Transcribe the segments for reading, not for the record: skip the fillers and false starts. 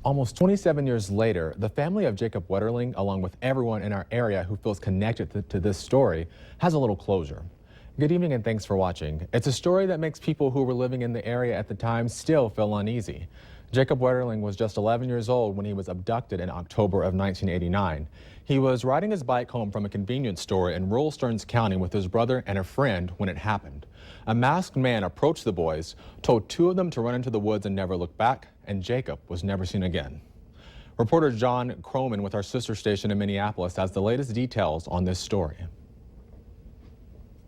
Almost 27 years later, the family of Jacob Wetterling, along with everyone in our area who feels connected to this story, has a little closure. Good evening and thanks for watching. It's a story that makes people who were living in the area at the time still feel uneasy. Jacob Wetterling was just 11 years old when he was abducted in October of 1989. He was riding his bike home from a convenience store in rural Stearns County with his brother and a friend when it happened. A masked man approached the boys, told two of them to run into the woods and never look back, and Jacob was never seen again. Reporter John Croman with our sister station in Minneapolis has the latest details on this story.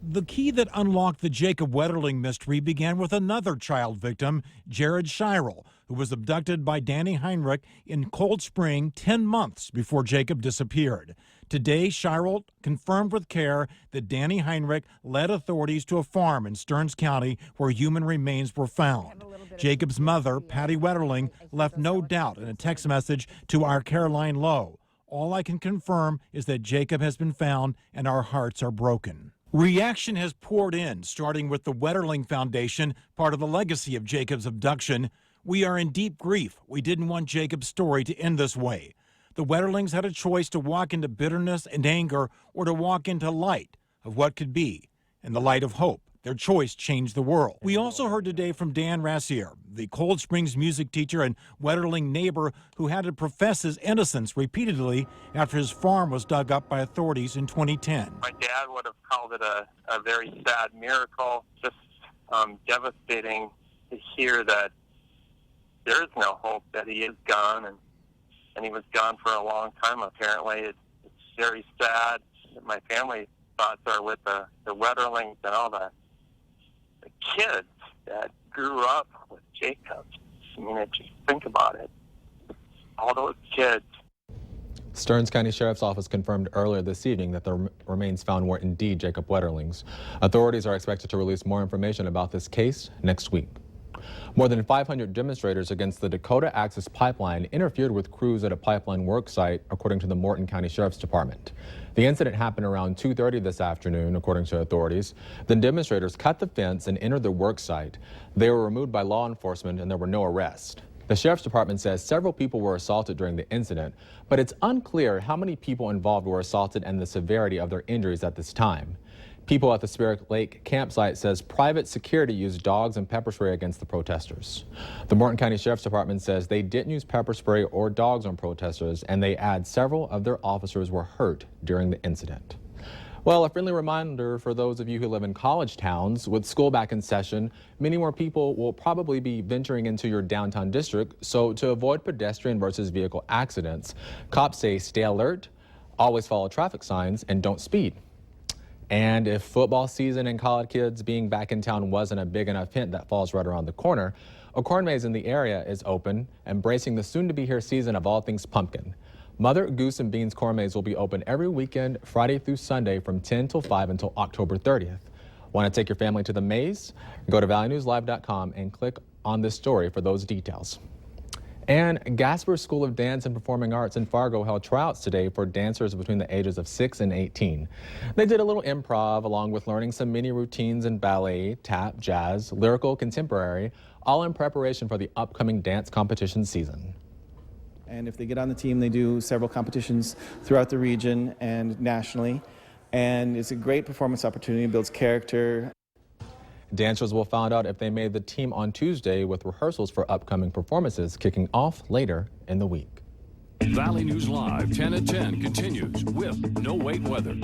The key that unlocked the Jacob Wetterling mystery began with another child victim, Jared Shirel, who was abducted by Danny Heinrich in Cold Spring 10 months before Jacob disappeared. Today, Shirel confirmed with CARE that Danny Heinrich led authorities to a farm in Stearns County where human remains were found. Jacob's mother, Patty Wetterling, left no doubt in a text message to our Caroline Lowe. All I can confirm is that Jacob has been found and our hearts are broken. Reaction has poured in, starting with the Wetterling Foundation, part of the legacy of Jacob's abduction. We are in deep grief. We didn't want Jacob's story to end this way. The Wetterlings had a choice to walk into bitterness and anger or to walk into light of what could be, and the light of hope. Their choice changed the world. We also heard today from Dan Rassier, the Cold Springs music teacher and Wetterling neighbor who had to profess his innocence repeatedly after his farm was dug up by authorities in 2010. My dad would have called it a very sad miracle. Just devastating to hear that there is no hope, that he is gone, and he was gone for a long time apparently. It's very sad. My family thoughts are with the Wetterlings and all the kids that grew up with Jacob. I mean, just think about it. All those kids. Stearns County Sheriff's Office confirmed earlier this evening that the remains found were indeed Jacob Wetterling's. Authorities are expected to release more information about this case next week. More than 500 demonstrators against the Dakota Access Pipeline interfered with crews at a pipeline work site, according to the Morton County Sheriff's Department. The incident happened around 2:30 this afternoon, according to authorities. The demonstrators cut the fence and entered the work site. They were removed by law enforcement and there were no arrests. The Sheriff's Department says several people were assaulted during the incident, but it's unclear how many people involved were assaulted and the severity of their injuries at this time. People at the Spirit Lake campsite says private security used dogs and pepper spray against the protesters. The Morton County Sheriff's Department says they didn't use pepper spray or dogs on protesters, and they add several of their officers were hurt during the incident. Well, a friendly reminder for those of you who live in college towns, with school back in session, many more people will probably be venturing into your downtown district. So to avoid pedestrian versus vehicle accidents, cops say stay alert, always follow traffic signs, and don't speed. And if football season and college kids being back in town wasn't a big enough hint that falls right around the corner, a corn maze in the area is open, embracing the soon-to-be-here season of all things pumpkin. Mother Goose and Beans Corn Maze will be open every weekend, Friday through Sunday from 10 till 5 until October 30th. Want to take your family to the maze? Go to ValleyNewsLive.com and click on this story for those details. And Gasper School of Dance and Performing Arts in Fargo held tryouts today for dancers between the ages of 6 and 18. They did a little improv along with learning some mini routines in ballet, tap, jazz, lyrical, contemporary, all in preparation for the upcoming dance competition season. And if they get on the team, they do several competitions throughout the region and nationally. And it's a great performance opportunity, builds character. Dancers will find out if they made the team on Tuesday, with rehearsals for upcoming performances kicking off later in the week. Valley News Live 10 at 10 continues with no wait weather.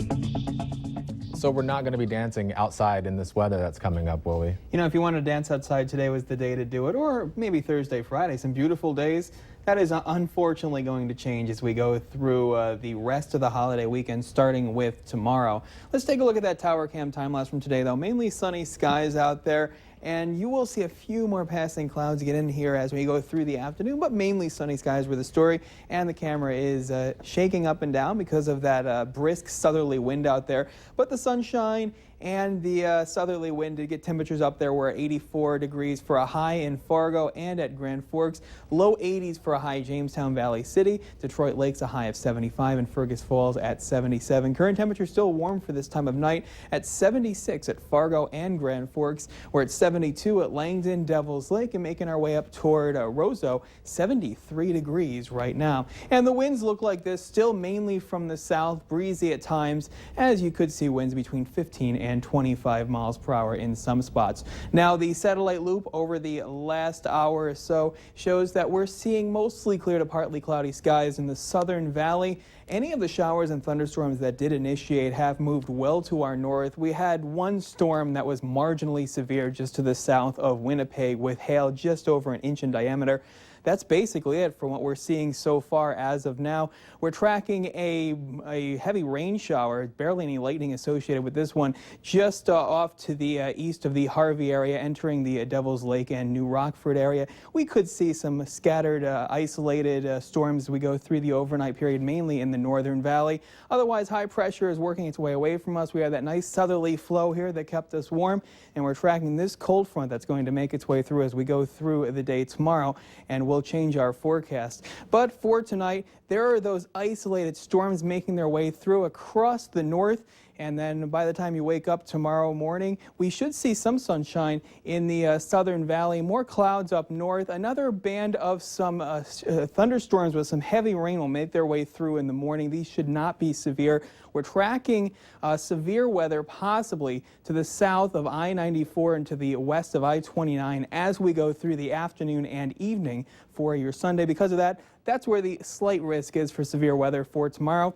So we're not going to be dancing outside in this weather that's coming up, will we? You know, if you want to dance outside, today was the day to do it, or maybe Thursday, Friday, some beautiful days. That is unfortunately going to change as we go through the rest of the holiday weekend, starting with tomorrow. Let's take a look at that tower cam time lapse from today, though. Mainly sunny skies out there, and you will see a few more passing clouds get in here as we go through the afternoon, but mainly sunny skies were the story, and the camera is shaking up and down because of that brisk southerly wind out there. But the sunshine and the southerly wind did get temperatures up there. We're at 84 degrees for a high in Fargo and at Grand Forks. Low 80s for a high Jamestown Valley City. Detroit Lakes a high of 75 and Fergus Falls at 77. Current temperature still warm for this time of night at 76 at Fargo and Grand Forks. We're at 72 at Langdon, Devil's Lake, and making our way up toward Roseau, 73 degrees right now. And the winds look like this, still mainly from the south, breezy at times, as you could see winds between 15 and 25 miles per hour in some spots. Now, the satellite loop over the last hour or so shows that we're seeing mostly clear to partly cloudy skies in the southern valley. Any of the showers and thunderstorms that did initiate have moved well to our north. We had one storm that was marginally severe just to the south of Winnipeg with hail just over an inch in diameter. That's basically it for what we're seeing so far as of now. We're tracking a heavy rain shower, barely any lightning associated with this one, just off to the east of the Harvey area, entering the Devil's Lake and New Rockford area. We could see some scattered, isolated storms as we go through the overnight period, mainly in the northern valley. Otherwise, high pressure is working its way away from us. We have that nice southerly flow here that kept us warm, and we're tracking this cold front that's going to make its way through as we go through the day tomorrow, and we'll change our forecast. But for tonight, there are those isolated storms making their way through across the north. And then by the time you wake up tomorrow morning, we should see some sunshine in the southern valley, more clouds up north. Another band of some thunderstorms with some heavy rain will make their way through in the morning. These should not be severe. We're tracking severe weather possibly to the south of I-94 and to the west of I-29 as we go through the afternoon and evening for your Sunday. Because of that, that's where the slight risk is for severe weather for tomorrow.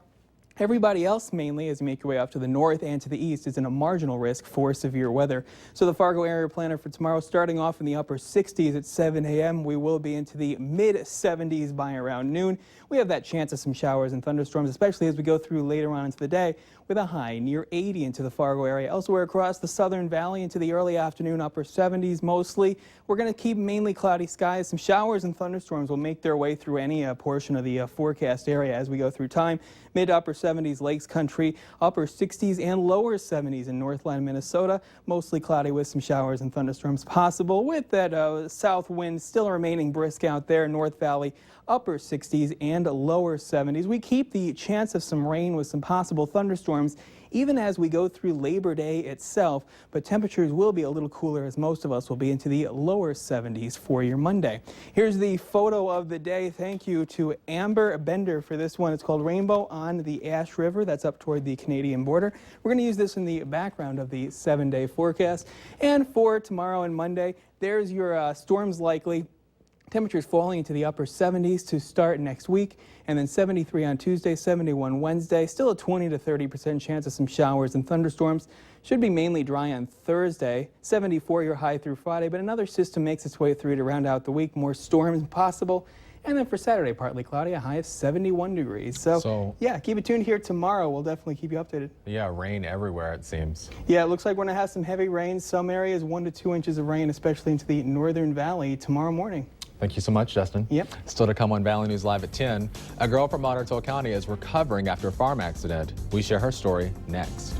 Everybody else, mainly, as you make your way up to the north and to the east, is in a marginal risk for severe weather. So the Fargo area planner for tomorrow, starting off in the upper 60s at 7 a.m. We will be into the mid-70s by around noon. We have that chance of some showers and thunderstorms, especially as we go through later on into the day, with a high near 80 into the Fargo area. Elsewhere across the southern valley into the early afternoon, upper 70s mostly. We're going to keep mainly cloudy skies. Some showers and thunderstorms will make their way through any portion of the forecast area as we go through time. Mid to upper 70s Lakes Country, upper 60s and lower 70s in Northland, Minnesota. Mostly cloudy with some showers and thunderstorms possible, with that south wind still remaining brisk out there. North Valley, upper 60s and lower 70s. We keep the chance of some rain with some possible thunderstorms even as we go through Labor Day itself, but temperatures will be a little cooler as most of us will be into the lower 70s for your Monday. Here's the photo of the day. Thank you to Amber Bender for this one. It's called Rainbow on the Ash River. That's up toward the Canadian border. We're going to use this in the background of the 7-day forecast. And for tomorrow and Monday, there's your storms likely. Temperatures falling into the upper 70s to start next week, and then 73 on Tuesday, 71 Wednesday. Still a 20 to 30% chance of some showers and thunderstorms. Should be mainly dry on Thursday, 74 your high through Friday, but another system makes its way through to round out the week. More storms possible. And then for Saturday, partly cloudy, a high of 71 degrees. So yeah, keep it tuned here tomorrow. We'll definitely keep you updated. Yeah, rain everywhere, it seems. Yeah, it looks like we're going to have some heavy rain. Some areas 1 to 2 inches of rain, especially into the northern valley tomorrow morning. Thank you so much, Justin. Yep. Still to come on Valley News Live at 10. A girl from Otter Tail County is recovering after a farm accident. We share her story next.